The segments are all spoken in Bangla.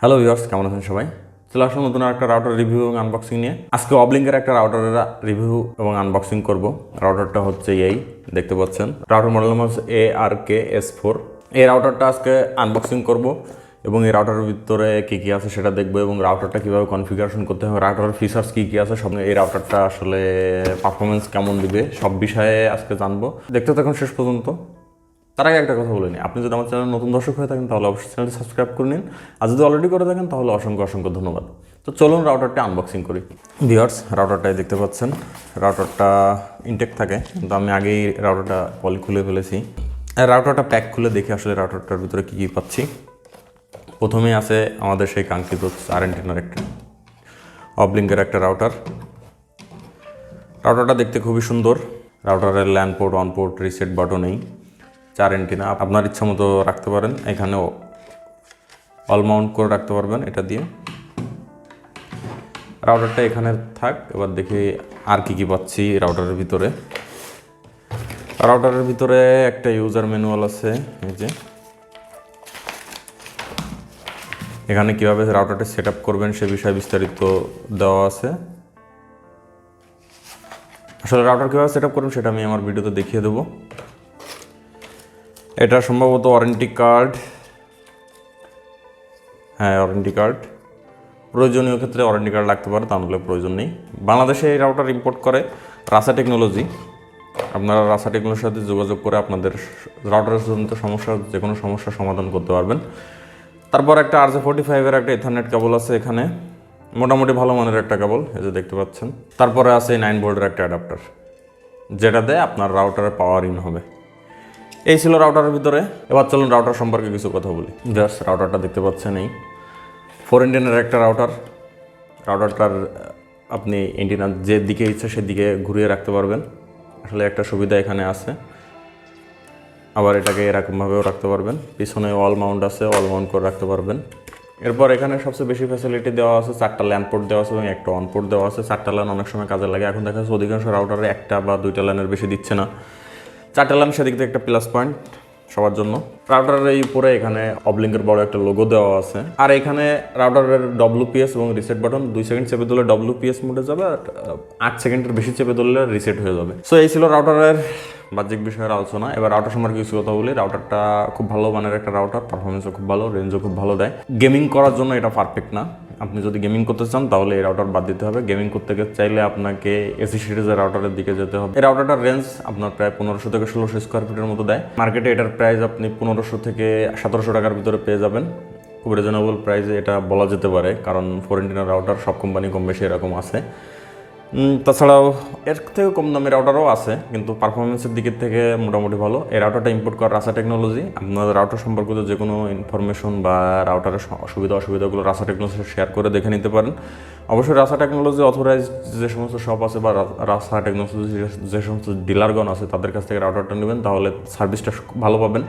হ্যালো ভিউয়ার্স, কেমন আছেন সবাই? চলে আসলাম নতুন একটা রাউটার রিভিউ এবং আনবক্সিং নিয়ে। আজকে ওয়াভলিঙ্কের একটা রাউটারের রিভিউ এবং আনবক্সিং করব। রাউটারটা হচ্ছে এই দেখতে পাচ্ছেন, রাউটার মডেল নাম হচ্ছে ARKS4। এই রাউটারটা আজকে আনবক্সিং করব এবং এই রাউটারের ভিতরে কী কী আছে সেটা দেখবো এবং রাউটারটা কীভাবে কনফিগারেশন করতে হবে, রাউটারের ফিচার্স কী কী আছে, সব এই রাউটারটা আসলে পারফরমেন্স কেমন দিবে সব বিষয়ে আজকে জানবো। দেখতে থাকুন শেষ পর্যন্ত। তার আগে একটা কথা বলে নিই, আপনি যদি আমার চ্যানেল নতুন দর্শক হয়ে থাকেন তাহলে অবশ্যই চ্যানেলটি সাবস্ক্রাইব করে নিন, আর যদি অলরেডি করে থাকেন তাহলে অসংখ্য অসংখ্য ধন্যবাদ। তো চলুন রাউটারটা আনবক্সিং করি। ভিউয়ার্স, রাউটারটাই দেখতে পাচ্ছেন, রাউটারটা ইনটেক থাকে, কিন্তু আমি আগেই রাউটারটা পলি খুলে ফেলেছি। আর রাউটারটা প্যাক খুলে দেখি আসলে রাউটারটার ভিতরে কী কী পাচ্ছি। প্রথমেই আছে আমাদের সেই কাঙ্ক্ষিত 4 অ্যান্টেনার একটা ওয়াভলিঙ্কের একটা রাউটার। রাউটারটা দেখতে খুবই সুন্দর। রাউটারের LAN port, on port, reset button নেই। 4 অ্যান্টেনা আপনার ইচ্ছা মতো রাখতে পারেন, এখানেও অল মাউন্ট করে রাখতে পারবেন এটা দিয়ে। রাউটারটা এখানে থাক, এবার দেখি আর কি কি পাচ্ছি রাউটারের ভিতরে। রাউটারের ভিতরে একটা ইউজার ম্যানুয়াল আছে, এই যে এখানে কীভাবে রাউটারটা সেট আপ করবেন সে বিষয়ে বিস্তারিত দেওয়া আছে। আসলে রাউটার কীভাবে সেট আপ করবেন সেটা আমি আমার ভিডিওতে দেখিয়ে দেবো। এটা সম্ভবত ওয়ারেন্টি কার্ড, হ্যাঁ ওয়ারেন্টি কার্ড। প্রয়োজনীয় ক্ষেত্রে ওয়ারেন্টি কার্ড লাগতে পারে, তা নাহলে প্রয়োজন নেই। বাংলাদেশে এই রাউটার ইম্পোর্ট করে রাসা টেকনোলজি। আপনারা রাসা টেকনোলজির সাথে যোগাযোগ করে আপনাদের রাউটারের জনিত সমস্যা, যে কোনো সমস্যার সমাধান করতে পারবেন। তারপর একটা RJ45-এর একটা ইথারনেট কেবল আছে এখানে, মোটামুটি ভালো মানের একটা কেবল, এই যে দেখতে পাচ্ছেন। তারপরে আছে 9 ভোল্টের একটা অ্যাডাপ্টার, যেটাতে আপনার রাউটারের পাওয়ার ইন হবে। এই ছিল রাউটারের ভিতরে। এবার চলুন রাউটার সম্পর্কে কিছু কথা বলি। জাস্ট রাউটারটা দেখতে পাচ্ছেন, এই 4 অ্যান্টেনার একটা রাউটার। রাউটারটার আপনি অ্যান্টেনা যে দিকে ইচ্ছা সেদিকে ঘুরিয়ে রাখতে পারবেন। আসলে একটা সুবিধা এখানে আছে। আবার এটাকে এরকমভাবেও রাখতে পারবেন, পিছনে ওয়াল মাউন্ট আছে, ওয়াল মাউন্ট করে রাখতে পারবেন। এরপর এখানে সবচেয়ে বেশি ফ্যাসিলিটি দেওয়া আছে, 4টা ল্যান পোর্ট দেওয়া আছে এবং একটা অন পোর্ট দেওয়া আছে। 4টা ল্যান অনেক সময় কাজে লাগে, এখন দেখা যাচ্ছে অধিকাংশ রাউটারে 1টা বা 2টা ল্যানের বেশি দিচ্ছে না। 4টা ল্যান সেদিক থেকে একটা প্লাস পয়েন্ট সবার জন্য। রাউটারের এই উপরে এখানে ওয়াভলিঙ্কের বড় একটা লোগো দেওয়া আছে। আর এখানে রাউটারের WPS এবং রিসেট বাটন, 2 সেকেন্ড চেপে দিলে WPS মোডে যাবে, আর 8 সেকেন্ডের বেশি চেপে দিলে রিসেট হয়ে যাবে। সো এই ছিল রাউটারের বাহ্যিক বিষয়ের আলোচনা। এবার রাউটার সম্পর্কে কিছু কথা বলি। রাউটারটা খুব ভালো মানের একটা রাউটার, পারফরমেন্সও খুব ভালো, রেঞ্জও খুব ভালো দেয়। গেমিং করার জন্য এটা পারফেক্ট না। আপনি যদি গেমিং করতে চান তাহলে এই রাউটার বাদ দিতে হবে। গেমিং করতে চাইলে আপনাকে AC সিরিজের রাউটারের দিকে যেতে হবে। এই রাউটারটার রেঞ্জ আপনার প্রায় 1500 থেকে 1600 স্কোয়ার ফিটের মতো দেয়। মার্কেটে এটার প্রাইস আপনি 1500 থেকে 1700 টাকার ভিতরে পেয়ে যাবেন। খুব রিজনেবল প্রাইসে এটা বলা যেতে পারে, কারণ 4 অ্যান্টেনার রাউটার সব কোম্পানি কম বেশি এরকম আছে। তাছাড়াও এর থেকে কম দামি রাউটারও আছে, কিন্তু পারফরমেন্সের দিকের থেকে মোটামুটি ভালো। এই রাউটারটা ইম্পোর্ট করা রাসা টেকনোলজি। আপনাদের রাউটার সম্পর্কিত যে কোনো ইনফরমেশন বা রাউটারের সুবিধা অসুবিধাগুলো রাসা টেকনোলজি শেয়ার করে দেখে নিতে পারেন। অবশ্যই রাসা টেকনোলজি অথরাইজড যে সমস্ত শপ আছে বা রাসা টেকনোলজি যে সমস্ত ডিলারগণ আছে তাদের কাছ থেকে রাউটারটা নেবেন, তাহলে সার্ভিসটা ভালো পাবেন।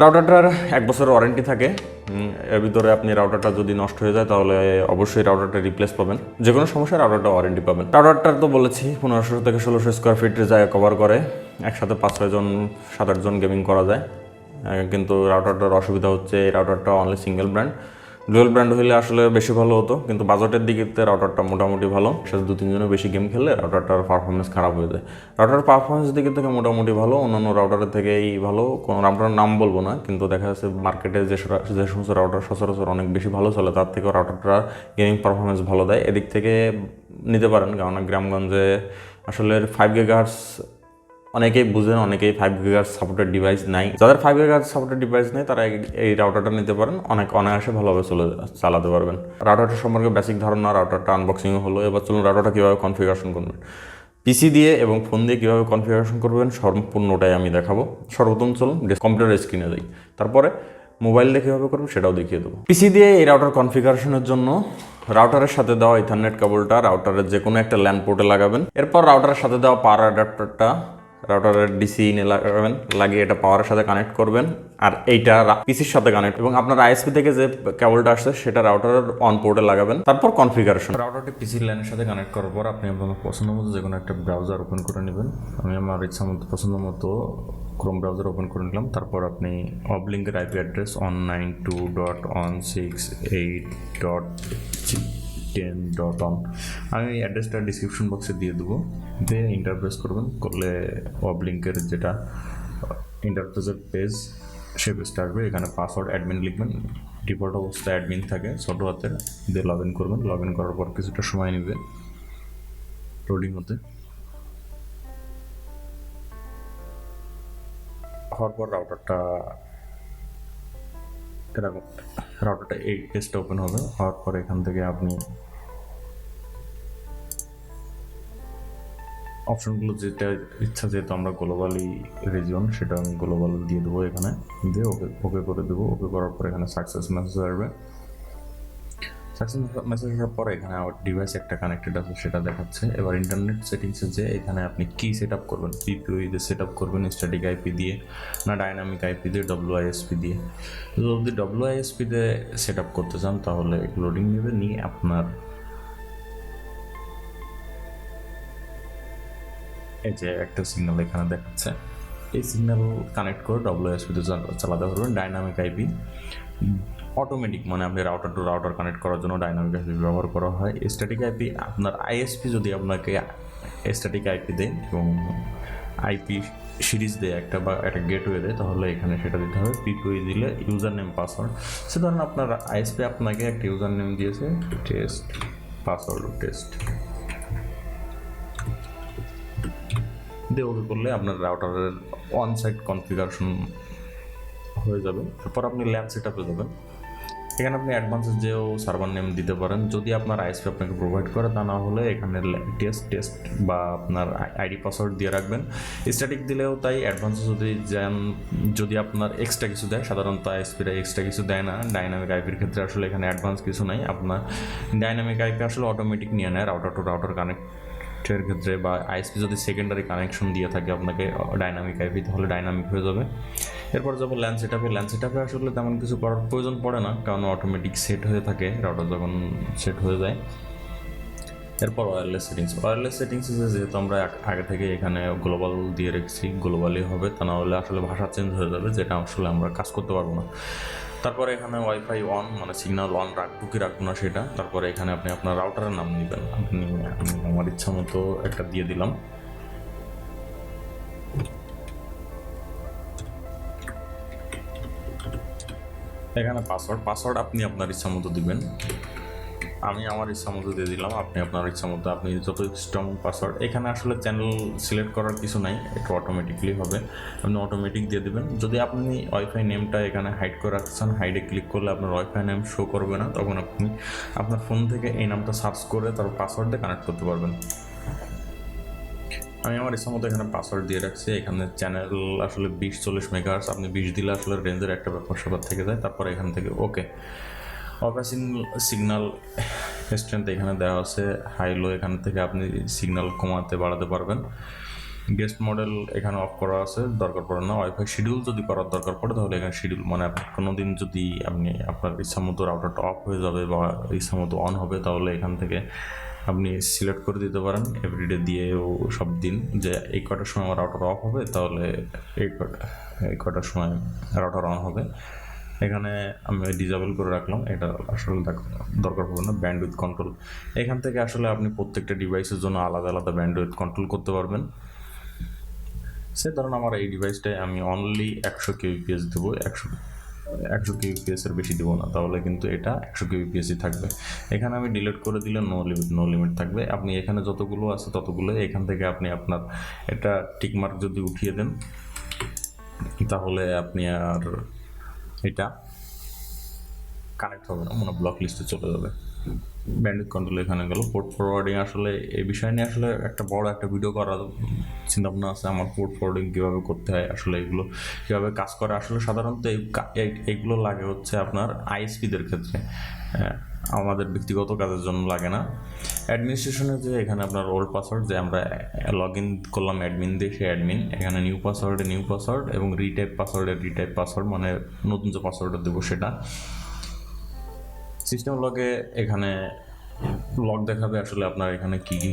রাউটারটার 1 বছরের ওয়ারেন্টি থাকে। এর ভিতরে আপনি রাউটারটা যদি নষ্ট হয়ে যায় তাহলে অবশ্যই রাউটারটা রিপ্লেস পাবেন। যে কোনো সমস্যায় রাউটারটা ওয়ারেন্টি পাবেন। রাউটারটার তো বলেছি 1500 থেকে 1600 স্কোয়ার ফিটের জায়গা কভার করে। একসাথে 5-6 জন 7-8 জন গেমিং করা যায়। কিন্তু রাউটারটার অসুবিধা হচ্ছে এই রাউটারটা only single brand. Dual brand হলে আসলে বেশি ভালো হতো, কিন্তু বাজেটের দিকে রাউটারটা মোটামুটি ভালো। সাথে 2-3 জনের বেশি গেম খেললে রাউটারটার পারফরমেন্স খারাপ হয়ে যায়। রাউটার পারফরমেন্স দিকে থেকে মোটামুটি ভালো, অন্যান্য রাউটারের থেকেই ভালো। কোনো রাউটারের নাম বলবো না, কিন্তু দেখা যাচ্ছে মার্কেটে যে সমস্ত রাউটার সচরাচর অনেক বেশি ভালো চলে তার থেকেও রাউটারটা গেমিং পারফরমেন্স ভালো দেয়। এদিক থেকে নিতে পারেন, কারণ গ্রামগঞ্জে আসলে 5 GHz অনেকেই বুঝেন, অনেকেই 5 GHz সাপোর্টেড ডিভাইস নাই। যাদের 5 GHz সাপোর্টেড ডিভাইস নেই তারা এই রাউটারটা নিতে পারেন, অনায়াসে ভালোভাবে চালাতে পারবেন। রাউটারটা সম্পর্কে বেসিক ধারণা, রাউটারটা আনবক্সিংও হলো। এবার চলুন রাউটারটা কীভাবে কনফিগারেশন করবেন, পিসি দিয়ে এবং ফোন দিয়ে কীভাবে কনফিগারেশন করবেন সম্পূর্ণটাই আমি দেখাবো। সর্বপ্রথম চলুন কম্পিউটারের স্ক্রিনে যাই, তারপরে মোবাইল দিয়ে কীভাবে করবো সেটাও দেখিয়ে দেবো। পিসি দিয়ে এই রাউটার কনফিগারেশনের জন্য রাউটারের সাথে দেওয়া ইথারনেট কেবলটা রাউটারের যে কোনো একটা ল্যান পোর্টে লাগাবেন। এরপর রাউটারের সাথে দেওয়া পাওয়ার অ্যাডাপ্টারটা রাউটারের ডিসি ইনে লাগাবেন, লাগিয়ে এটা পাওয়ারের সাথে কানেক্ট করবেন, আর এইটা পিসির সাথে কানেক্ট, এবং আপনার আইএসপি থেকে যে কেবলটা আসছে সেটা রাউটারের অন পোর্টে লাগাবেন। তারপর কনফিগারেশন, রাউটারটি পিসির লাইনের সাথে কানেক্ট করার পর আপনি আপনার পছন্দ মতো যে কোনো একটা ব্রাউজার ওপেন করে নেবেন। আমি আমার ইচ্ছা মতো পছন্দ মতো ক্রোম ব্রাউজার ওপেন করে নিলাম। তারপর আপনি ওয়াভলিঙ্কের আইপি অ্যাড্রেস 192.168.10.1 আমি এই অ্যাড্রেসটা ডিসক্রিপশন বক্সে দিয়ে দেবো, দিয়ে ইন্টারপ্রেস করবেন। করলে ওয়াভলিঙ্কের যেটা ইন্টারপ্রেসের পেজ, সে পেজটা আসবে। এখানে পাসওয়ার্ড অ্যাডমিন লিখবেন, ডিফল্ট অবস্থায় অ্যাডমিন থাকে ছোটো হাতের, দিয়ে লগ ইন করবেন। লগ ইন করার পর কিছুটা সময় নেবে লোডিং হতে। হওয়ার পর রাউটারটা এই পেজটা ওপেন হবে। হওয়ার পর এখান থেকে আপনি অপশনগুলো যেটা ইচ্ছা, যেহেতু আমরা গ্লোবালি রিজিয়ন, সেটা আমি গ্লোবাল দিয়ে দেবো এখানে, দিয়ে ওকে করে দেবো। ওকে করার পর এখানে সাকসেস মেসেজ আসবে। সাকসেস মেসেজ আসার পরে এখানে আমার ডিভাইস একটা কানেক্টেড আছে সেটা দেখাচ্ছে। এবার ইন্টারনেট সেটিংসে যে এখানে আপনি কি সেট আপ করবেন, পিপিওই দিয়ে সেট আপ করবেন, স্ট্যাটিক আইপি দিয়ে না ডাইনামিক আইপি দিয়ে, WISP দিয়ে। যদি WISP দিয়ে সেট আপ করতে চান তাহলে লোডিং নেবে, নিয়ে আপনার এই যে একটা সিগন্যাল এখানে দেখাচ্ছে, এই সিগন্যাল কানেক্ট করে WISP তে চালাতে পারবেন। ডাইনামিক আইপি অটোমেটিক, মানে আপনি রাউটার টু রাউটার কানেক্ট করার জন্য ডাইনামিক আইপি ব্যবহার করা হয়। স্ট্যাটিক আইপি আপনার আইএসপি যদি আপনাকে স্ট্যাটিক আইপি দেয় এবং আইপি সিরিজ দেয় একটা বা একটা গেটওয়ে দেয়, তাহলে এখানে সেটা দিতে হবে। পিপিওই দিলে ইউজার নেম পাসওয়ার্ড, সে ধরুন আপনার আইএসপি আপনাকে একটা ইউজার নেম দিয়েছে টেস্ট, পাসওয়ার্ড টেস্ট দিয়ে ওকে করলে আপনার রাউটারের অন সাইট কনফিগারেশন হয়ে যাবে। তারপর আপনি ল্যান সেট আপে যাবেন। এখানে আপনি অ্যাডভান্সে যেও সার্ভার নেম দিতে পারেন যদি আপনার আইএসপি আপনাকে প্রোভাইড করে, তা না হলে এখানে টেস্ট বা আপনার আইডি পাসওয়ার্ড দিয়ে রাখবেন। স্ট্যাটিক দিলেও তাই, অ্যাডভান্সে যদি আপনার এক্সট্রা কিছু দেয়, সাধারণত আইএসপিরা এক্সট্রা কিছু দেয় না। ডাইনামিক আইপির ক্ষেত্রে আসলে এখানে অ্যাডভান্স কিছু নাই। আপনার ডাইনামিক আইপি আসলে অটোমেটিক নিয়ে নেয় রাউটার টু রাউটার কানেক্টের ক্ষেত্রে, বা আইএসপি যদি সেকেন্ডারি কানেকশন দিয়ে থাকে আপনাকে ডাইনামিক আইপি, তাহলে ডাইনামিক হয়ে যাবে। এরপর যাবো ল্যান সেটআপে। ল্যান সেটআপে আসলে তেমন কিছু করার প্রয়োজন পড়ে না, কারণ অটোমেটিক সেট হয়ে থাকে রাউটার যখন সেট হয়ে যায়। এরপর ওয়্যারলেস সেটিংসে যেহেতু আমরা আগে থেকে এখানে গ্লোবাল দিয়ে রেখেছি, গ্লোবালি হবে, তা না হলে আসলে ভাষা চেঞ্জ হয়ে যাবে, যেটা আসলে আমরা কাজ করতে পারবো না। তারপরে এখানে ওয়াইফাই অন, মানে সিগন্যাল অন রাখবো কি রাখবো না সেটা। তারপরে এখানে আপনি আপনার রাউটারের নাম নেবেন। আমি আমার ইচ্ছা মতো একটা দিয়ে দিলাম। এখানে পাসওয়ার্ড আপনি আপনার ইচ্ছা মতো দিবেন। আমি আমার ইচ্ছা মতো দিয়ে দিলাম, আপনি আপনার ইচ্ছা মতো আপনি যত স্ট্রং পাসওয়ার্ড। এখানে আসলে চ্যানেল সিলেক্ট করার কিছু নাই, এটা অটোমেটিকলি হবে, আপনি অটোমেটিক দিয়ে দেবেন। যদি আপনি ওয়াইফাই নেমটা এখানে হাইড করে রাখছেন, হাইডে ক্লিক করলে আপনার ওয়াইফাই নেম শো করবে না, তখন আপনি আপনার ফোন থেকে এই নামটা সার্চ করে তার পাসওয়ার্ড দিয়ে কানেক্ট করতে পারবেন। আমি আমার ইচ্ছা মতো এখানে পাসওয়ার্ড দিয়ে রাখছি। এখানে চ্যানেল আসলে 20-40 মেগাহার্টজ, আপনি 20 দিলে আসলে রেঞ্জের একটা ব্যাপার স্যাপার থেকে যায়। তারপর এখান থেকে ওকে সিগন্যাল স্ট্রেংথ এখানে দেওয়া আছে, হাই লো, এখান থেকে আপনি সিগন্যাল কমাতে বাড়াতে পারবেন। গেস্ট মডেল এখানে অফ করা আছে, দরকার পড়ে না। ওয়াইফাই শিডিউল যদি করার দরকার পড়ে তাহলে এখানে শিডিউল, মানে কোনো দিন যদি আপনি আপনার ইচ্ছা মতো রাউটারটা অফ হয়ে যাবে বা ইচ্ছা মতো অন হবে, তাহলে এখান থেকে আপনি সিলেক্ট করে দিতে পারেন এভরিডে দিয়েও সব দিন, যে এই কটার সময় আমার রাউটার অফ হবে, তাহলে এই কটার সময় রাউটার অন হবে। এখানে আমি ডিজেবল করে রাখলাম, এটা আসলে দরকার পড়বে না। ব্যান্ডউইথ কন্ট্রোল, এখান থেকে আসলে আপনি প্রত্যেকটা ডিভাইসের জন্য আলাদা আলাদা ব্যান্ডউইথ কন্ট্রোল করতে পারবেন। সে ধরুন আমার এই ডিভাইসটায় আমি অনলি 100 kbps দেবো, 100 kbps এর বেশি দেবো না, তাহলে কিন্তু এটা 100 kbps থাকবে। এখানে আমি ডিলিট করে দিলে নো লিমিট থাকবে। আপনি এখানে যতগুলো আছে ততগুলো, এখান থেকে আপনি আপনার এটা টিকমার্ক যদি উঠিয়ে দেন, তাহলে আপনি আর এটা কানেক্ট হবে না, মানে ব্লক লিস্টে চলে যাবে। ব্যান্ডউইথ কন্ট্রোল এখানে গেল। পোর্ট ফরওয়ার্ডিং, আসলে এই বিষয় নিয়ে আসলে একটা বড় একটা ভিডিও করার চিন্তাভাবনা আছে আমার। পোর্ট ফরওয়ার্ডিং কীভাবে করতে হয়, আসলে এগুলো কীভাবে কাজ করে, আসলে সাধারণত এইগুলো লাগে হচ্ছে আপনার আইএসপিদের ক্ষেত্রে, আমাদের ব্যক্তিগত কাজের জন্য লাগে না। অ্যাডমিনিস্ট্রেশনে যে এখানে আপনার ওল্ড পাসওয়ার্ড যে আমরা লগ ইন করলাম অ্যাডমিন দিয়ে, সেই অ্যাডমিন, এখানে নিউ পাসওয়ার্ড এবং রিটাইপ পাসওয়ার্ড মানে নতুন যে পাসওয়ার্ডটা দেবো সেটা। সিস্টেম লগে এখানে লগ দেখাবে আসলে আপনার এখানে কী কী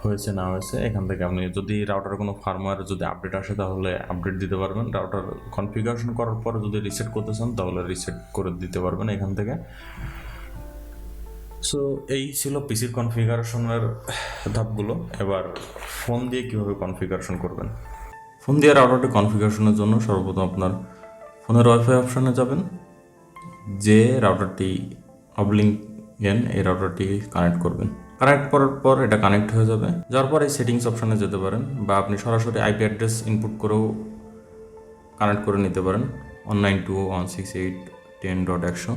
হয়েছে না হয়েছে। এখান থেকে আপনি যদি রাউটারের কোনো ফার্মওয়্যার যদি আপডেট আসে তাহলে আপডেট দিতে পারবেন। রাউটার কনফিগারেশন করার পর যদি রিসেট করতে চান তাহলে রিসেট করে দিতে পারবেন এখান থেকে। সো এই ছিল পিসির কনফিগারেশনের ধাপগুলো। এবার ফোন দিয়ে কীভাবে কনফিগারেশন করবেন। ফোন দিয়ে রাউটারটি কনফিগারেশনের জন্য সর্বপ্রথম আপনার ফোনের ওয়াইফাই অপশানে যাবেন, যে রাউটারটি WAVLINK এই রাউটারটি কানেক্ট করবেন। কানেক্ট করার পর এটা কানেক্ট হয়ে যাবে। যাওয়ার পর এই সেটিংস অপশানে যেতে পারেন, বা আপনি সরাসরি আইপি অ্যাড্রেস ইনপুট করেও কানেক্ট করে নিতে পারেন 192.168.10.100।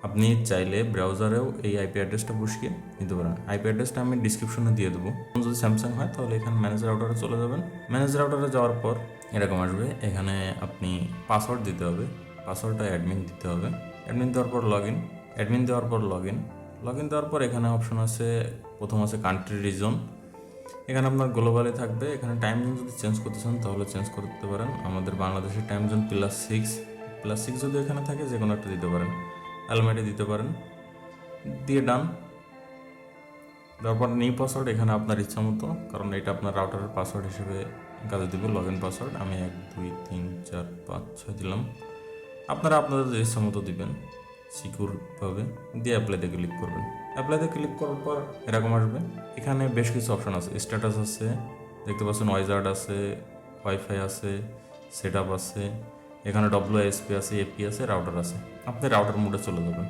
আপনি চাইলে ব্রাউজারেও এই আইপি অ্যাড্রেসটা বসিয়ে নিতে পারেন। আইপি অ্যাড্রেসটা আমি ডিসক্রিপশনে দিয়ে দেবো। যদি স্যামসাং হয় তাহলে এখানে ম্যানেজ রাউটারে চলে যাবেন। ম্যানেজ রাউটারে যাওয়ার পর এরকম আসবে, এখানে আপনি পাসওয়ার্ড দিতে হবে, পাসওয়ার্ডটা অ্যাডমিন দিতে হবে। অ্যাডমিন দেওয়ার পর লগ ইন দেওয়ার পর এখানে অপশন আছে, প্রথম আছে কান্ট্রি রিজন। এখানে আপনার গ্লোবালে থাকবে। এখানে টাইম জোন যদি চেঞ্জ করতে চান তাহলে চেঞ্জ করতে পারেন। আমাদের বাংলাদেশের টাইম জোন +6 যদি এখানে থাকে যে কোনো একটা দিতে পারেন, অ্যালমাইটে দিতে পারেন, দিয়ে ডান। তারপর নিউ পাসওয়ার্ড এখানে আপনার ইচ্ছা মতো, কারণ এটা আপনার রাউটারের পাসওয়ার্ড হিসেবে কাজে দেবে। লগ ইন পাসওয়ার্ড আমি 1 2 3 4 5 6 দিলাম। আপনারা আপনাদের ইচ্ছা মতো দিবেন সিকিউরভাবে, দিয়ে অ্যাপ্লাইতে ক্লিক করবেন। অ্যাপ্লাইতে ক্লিক করার পর এরকম আসবে। এখানে বেশ কিছু অপশান আছে, স্ট্যাটাস আছে, দেখতে পাচ্ছেন ওয়াইজার্ড আছে, ওয়াইফাই আছে, সেট আপ আছে, এখানে WASP আছে, এপি আছে, রাউটার আছে। আপনি রাউটার মোডে চলে যাবেন।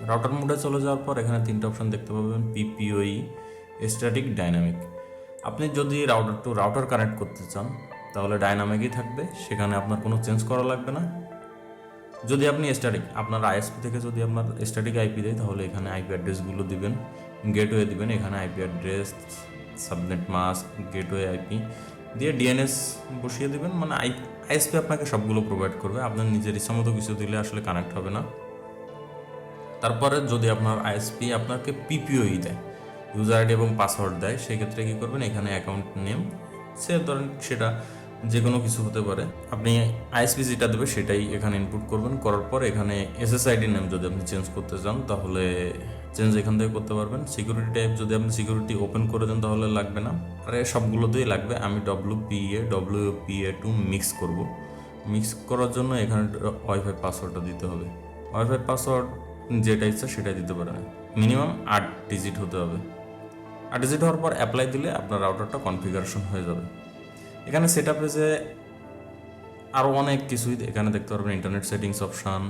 রাউটার মোডে চলে যাওয়ার পর এখানে 3টা অপশান দেখতে পাবেন, PPPoE, স্ট্যাটিক, ডাইনামিক। আপনি যদি রাউটার টু রাউটার কানেক্ট করতে চান তাহলে ডাইনামিকই থাকবে, সেখানে আপনার কোনো চেঞ্জ করা লাগবে না। যদি আপনি স্ট্যাটিক, আপনার আইএসপি থেকে যদি আপনার স্ট্যাটিক আইপি দেয় তাহলে এখানে আইপি অ্যাড্রেসগুলো দিবেন, গেটওয়ে দিবেন, এখানে IP address, subnet mask, gateway IP দিয়ে ডিএনএস বসিয়ে দিবেন। মানে আইএসপি আপনাকে সবগুলো প্রোভাইড করবে, আপনার নিজের ইচ্ছামতো কিছু দিলে আসলে কানেক্ট হবে না। তারপরে যদি আপনার আইএসপি আপনাকে PPPoE দেয়, ইউজার আইডি এবং পাসওয়ার্ড দেয়, সেক্ষেত্রে কী করবেন, এখানে অ্যাকাউন্ট নেম ধরেন সেটা যে কোনো কিছু হতে পারে, আপনি আইএসপি যেটা দেবে সেটাই এখানে ইনপুট করবেন। করার পর এখানে SSID নেম যদি আপনি চেঞ্জ করতে চান তাহলে চেঞ্জ এখান থেকে করতে পারবেন। সিকিউরিটি টাইপ যদি আপনি সিকিউরিটি ওপেন করে দেন তাহলে লাগবে না, আর সবগুলোতেই লাগবে। আমি WPA2 মিক্স করব। মিক্স করার জন্য এখানে ওয়াইফাই পাসওয়ার্ডটা দিতে হবে। ওয়াইফাই পাসওয়ার্ড যেটা ইচ্ছা সেটাই দিতে পারেন, মিনিমাম 8 ডিজিট হতে হবে। 8 ডিজিট হওয়ার পর অ্যাপ্লাই দিলে আপনার রাউটারটা কনফিগারেশন হয়ে যাবে। এখানে সেট আপে যে আরও অনেক কিছুই এখানে দেখতে পারবেন, ইন্টারনেট সেটিংস অপশান,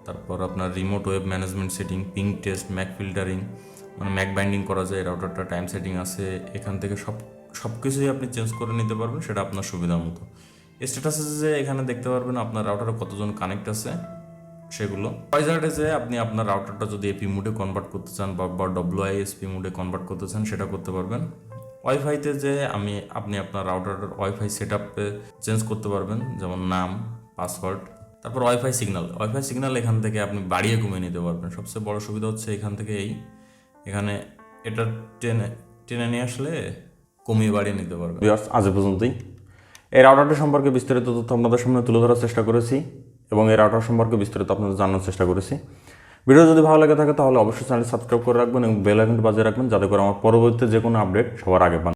তারপর আপনার remote web management setting, ping test, MAC filtering, মানে ম্যাক বাইন্ডিং করা যায়, রাউটারটা টাইম সেটিং আছে। এখান থেকে সব কিছুই আপনি চেঞ্জ করে নিতে পারবেন, সেটা আপনার সুবিধা মতো। স্ট্যাটাসে যে এখানে দেখতে পারবেন আপনার রাউটারে কতজন কানেক্ট আছে সেগুলো। ওয়াইজার্ডে যে আপনি আপনার রাউটারটা যদি এপি মোডে কনভার্ট করতে চান বা WISP মোডে কনভার্ট করতে চান সেটা করতে পারবেন। ওয়াইফাইতে যে আপনি আপনার রাউটারের ওয়াইফাই সেট আপে চেঞ্জ করতে পারবেন, যেমন নাম, পাসওয়ার্ড। তারপর ওয়াইফাই সিগন্যাল এখান থেকে আপনি বাড়িয়ে কমিয়ে নিতে পারবেন। সবচেয়ে বড় সুবিধা হচ্ছে এখান থেকে এখানে এটা টেনে নিয়ে আসলে কমিয়ে বাড়িয়ে নিতে পারবেন। আজ পর্যন্তই এই রাউটারটি সম্পর্কে বিস্তারিত তথ্য আপনাদের সামনে তুলে ধরার চেষ্টা করেছি এবং এই রাউটার সম্পর্কে বিস্তারিত আপনাদের জানার চেষ্টা করেছি। ভিডিও যদি ভালো লাগে থাকে তাহলে অবশ্যই চ্যানেল সাবস্ক্রাইব করে রাখবেন এবং বেল আইকনটি বাজিয়ে রাখবেন, যাতে করে আমার পরবর্তীতে যে কোনো আপডেট সবার আগে পান।